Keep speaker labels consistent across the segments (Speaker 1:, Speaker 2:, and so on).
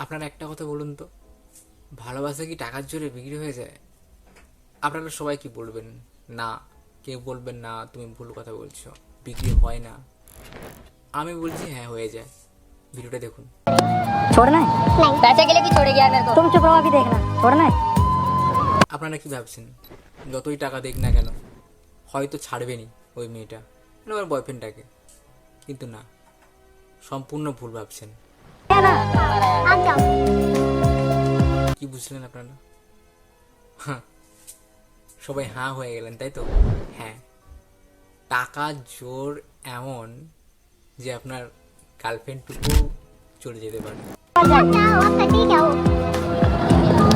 Speaker 1: আপনারা একটা কথা বলুন তো, ভালোবাসা কি টাকার জোরে বিক্রি হয়ে যায়? আপনারা সবাই কি বলবেন? না। কেউ বলবেন না, তুমি ভুল কথা বলছো, বিক্রি হয় না। আমি বলছি হ্যাঁ, হয়ে যায়। ভিডিওটা দেখুন।
Speaker 2: छोड़ना है?
Speaker 3: नहीं, पैसे के लिए भी छोड़ेगी यार मेरे को।
Speaker 2: तुम चुप रहो, अभी देखना। छोड़ना है?
Speaker 1: আপনারা কি ভাবছেন, যতই টাকা দেখ না কেন হয়তো ছাড়বেনই ওই মেয়েটা, মানে ওর বয়ফ্রেন্ডটাকে? কিন্তু না, সম্পূর্ণ ভুল ভাবছেন।
Speaker 2: है ना?
Speaker 3: आप जाओ।
Speaker 1: কি বুঝলেন আপনারা? হ্যাঁ, সবাই হাঁ হয়ে গেলেন, তাই তো? হ্যাঁ, টাকার জোর এমন যে আপনার গার্লফ্রেন্ডটুকু চলে যেতে পারে।
Speaker 3: आप क्या हो? आप करते ही क्या हो?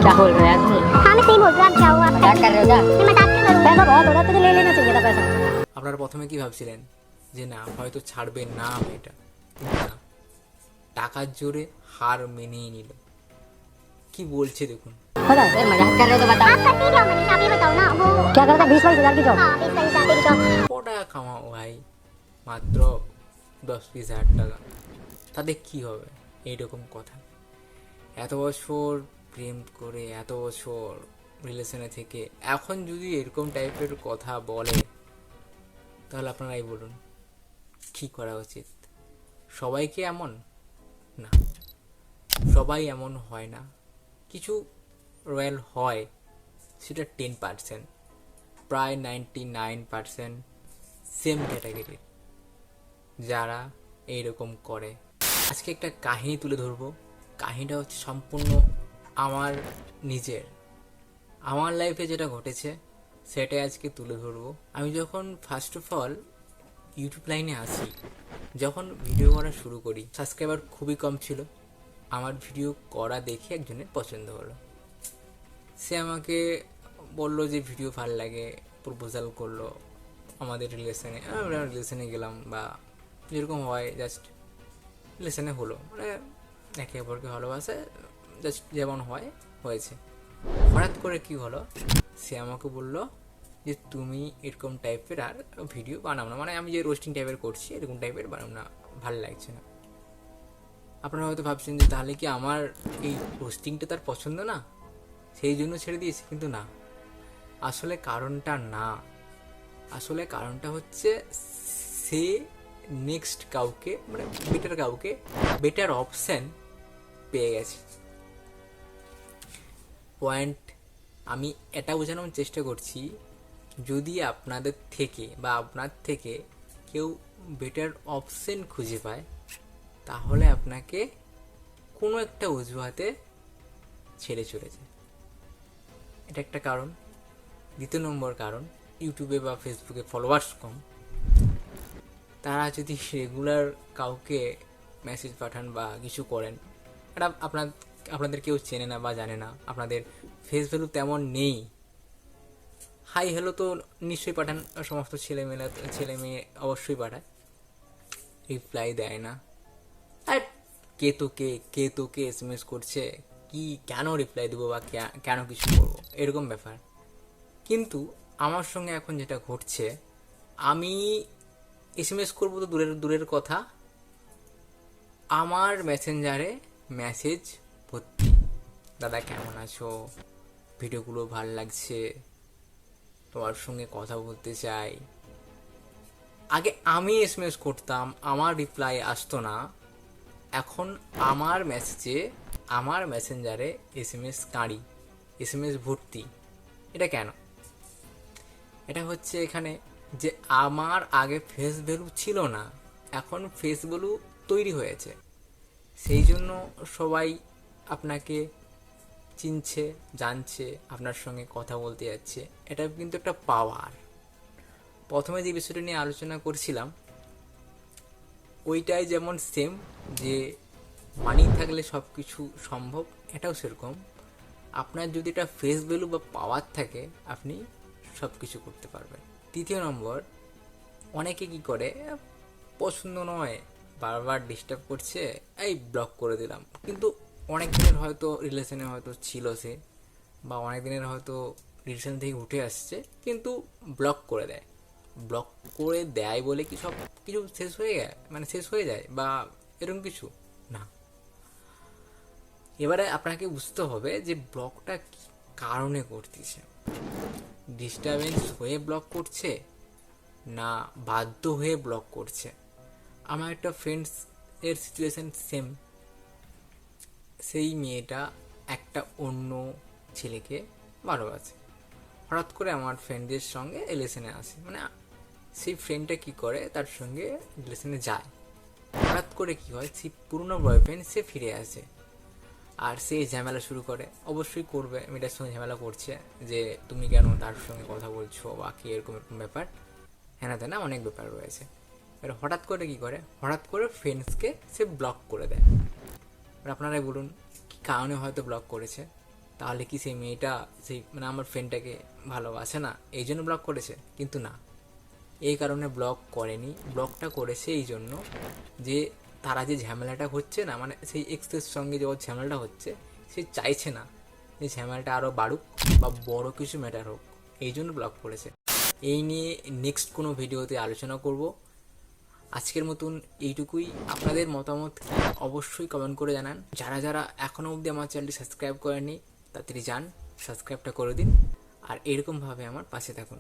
Speaker 2: क्या बोल रहे हो यार तुम?
Speaker 3: हाँ मैं सही बोल रहा हूँ। आप क्या हो? आप
Speaker 2: मजाक कर रहे हो क्या?
Speaker 3: मैं मजाक क्यों करूँ?
Speaker 2: पैसा बहुत हो रहा, तुझे ले लेना चाहिए था पैसा।
Speaker 1: আপনারা প্রথমে কি ভাবছিলেন যে না, হয়তো ছাড়বে না মেয়েটা, কিন্তু না, টাকার জোরে হার মেনেই নিল। কি বলছে দেখুন।
Speaker 2: पता है
Speaker 3: अरे मजाक कर रहे हो तो बताओ। आप करते ही क्या हो मनीष? आप ये बताओ ना। वो
Speaker 2: क्या करता? 20-22 हजार की जॉब।
Speaker 3: हाँ 20-22 की जॉब।
Speaker 1: ক টাকা কামাও ভাই? মাত্র 10-20 হাজার টাকা, তাতে কি হবে? এইরকম কথা। এত বছর প্রেম করে, এত বছর রিলেশনে থেকে এখন যদি এরকম টাইপের কথা বলে, তাহলে আপনারাই বলুন কী করা উচিত? সবাই কি এমন? না, সবাই এমন হয় না। কিছু রয়্যাল হয়, সেটা 10%, প্রায় 99% সেম ক্যাটাগরির যারা এইরকম করে। আজকে একটা কাহিনী তুলে ধরবো। কাহিনীটা হচ্ছে সম্পূর্ণ আমার নিজের, আমার লাইফে যেটা ঘটেছে সেটাই আজকে তুলে ধরবো। আমি যখন ফার্স্ট অফ অল ইউটিউব লাইনে আসি, যখন ভিডিও করা শুরু করি, সাবস্ক্রাইবার খুবই কম ছিল। আমার ভিডিও করা দেখে একজনের পছন্দ হলো, সে আমাকে বললো যে ভিডিও ভালো লাগে, প্রপোজাল করলো আমাদের রিলেশনে। আমরা রিলেশনে গেলাম, বা যেরকম হয় জাস্ট রিলেশনে হলো, মানে একে অপরকে ভালোবাসে, জাস্ট যেমন হয় হয়েছে। হঠাৎ করে কি হলো, সে আমাকে বললো যে তুমি এরকম টাইপের আর ভিডিও বানাও না, মানে আমি যে রোস্টিং টাইপের করছি এরকম টাইপের বানাও না, ভালো লাগছে না। আপনারা হয়তো ভাবছেন যে তাহলে কি আমার এই রোস্টিংটা তার পছন্দ না, সেই জন্য ছেড়ে দিয়েছি? কিন্তু না, আসলে কারণটা না। আসলে কারণটা হচ্ছে সে নেক্সট কাউকে, মানে বেটার অপশান পেয়ে গেছে। পয়েন্ট আমি এটা বোঝানোর চেষ্টা করছি, যদি আপনাদের থেকে বা আপনার থেকে কেউ বেটার অপশন খুঁজে পায়, তাহলে আপনাকে কোনো একটা অজুহাতে ছেড়ে চলে যায়। এটা একটা কারণ। দ্বিতীয় নম্বর কারণ, ইউটিউবে বা ফেসবুকে ফলোয়ার্স কম। তারা যদি রেগুলার কাউকে মেসেজ পাঠান বা কিছু করেন, এটা আপনাদের কেউ চেনে না বা জানে না, আপনাদের ফেস ভ্যালু তেমন নেই, হাই হ্যালো তো নিশ্চয়ই পাঠান, সমস্ত ছেলে মেয়ে অবশ্যই পাঠায়, রিপ্লাই দেয় না। আর কে তোকে SMS করছে, কি কেন রিপ্লাই দেবো বা কেন কিছু করবো, এরকম ব্যাপার। কিন্তু আমার সঙ্গে এখন যেটা ঘটছে, আমি SMS করবো তো দূরের কথা, আমার মেসেঞ্জারে মেসেজ ভর্তি, দাদা কেমন আছো, ভিডিওগুলো ভাল লাগছে, তোমার সঙ্গে কথা বলতে চাই। আগে আমি SMS করতাম, আমার রিপ্লাই আসতো না, এখন আমার মেসেজে, আমার মেসেঞ্জারে SMS কাঁড়ি, SMS ভর্তি। এটা কেন? এটা হচ্ছে এখানে যে আমার আগে ফেস ভ্যালু ছিল না, এখন ফেস ভ্যালু তৈরি হয়েছে, সেই জন্য সবাই আপনাকে চিনছে, জানছে, আপনার সঙ্গে কথা বলতে যাচ্ছে। এটা কিন্তু একটা পাওয়ার। প্রথমে যে বিষয়টা নিয়ে আলোচনা করছিলাম ওইটাই যেমন সেম, যে মানি থাকলে সব কিছু সম্ভব, এটাও সেরকম। আপনার যদি এটা ফেস ভ্যালু বা পাওয়ার থাকে, আপনি সব কিছু করতে পারবেন। তৃতীয় নম্বর, অনেকে কি করে, পছন্দ নয়, বারবার ডিস্টার্ব করছে, এই ব্লক করে দিলাম। কিন্তু অনেক দিনের হয়তো রিলেশনে হয়তো ছিল সে, বা অনেক দিনের হয়তো রিলেশন থেকে উঠে আসছে, কিন্তু ব্লক করে দেয়। ব্লক করে দেয় বলে কি সব কিছু শেষ হয়ে যায়, মানে শেষ হয়ে যায় বা এরকম কিছু না। এবারে আপনাকে বুঝতে হবে যে ব্লকটা কি কারণে করতেছে। ডিস্টারবেন্স হয়ে ব্লক করছে না বাধ্য হয়ে ব্লক করছে। আমার একটা ফ্রেন্ডস এর সিচুয়েশন সেম। সেই মেয়েটা একটা অন্য ছেলেকে ভালোবাসে। হঠাৎ করে আমার ফ্রেন্ডদের সঙ্গে রিলেশনে আসে, মানে সেই ফ্রেন্ডটা কি করে তার সঙ্গে রিলেশনে যায়। হঠাৎ করে কি হয়, সেই পুরনো বয়ফ্রেন্ড সে ফিরে আসে আর সে ঝামেলা শুরু করে। অবশ্যই করবে, মেয়েটার সঙ্গে ঝামেলা করছে যে তুমি কেন তার সঙ্গে কথা বলছো বা কি এরকম এরকম ব্যাপার, হ্যাঁ না অনেক ব্যাপার রয়েছে। এবার হঠাৎ করে কি করে, হঠাৎ করে ফ্রেন্ডসকে সে ব্লক করে দেয়। এবার আপনারাই বলুন কি কারণে হয়তো ব্লক করেছে। তাহলে কি সেই মেয়েটা সেই মানে আমার ফ্রেন্ডটাকে ভালোবাসে না এই জন্য ব্লক করেছে? কিন্তু না, এই কারণে ব্লক করেনি। ব্লকটা করেছে এই জন্য যে তারা যে ঝামেলাটা হচ্ছে না, মানে সেই এক্সের সঙ্গে যে ওর ঝামেলাটা হচ্ছে, সে চাইছে না যে ঝামেলাটা আরও বাড়ুক বা বড় কিছু ম্যাটার হোক, এই জন্য ব্লক করেছে। এই নিয়ে নেক্সট কোনো ভিডিওতে আলোচনা করব। আজকের মতন এইটুকুই। আপনাদের মতামত অবশ্যই কমেন্ট করে জানান। যারা যারা এখনও অবধি আমার চ্যানেলটি সাবস্ক্রাইব করেনি তাড়াতাড়ি যান, সাবস্ক্রাইবটা করে দিন আর এরকমভাবে আমার পাশে থাকুন।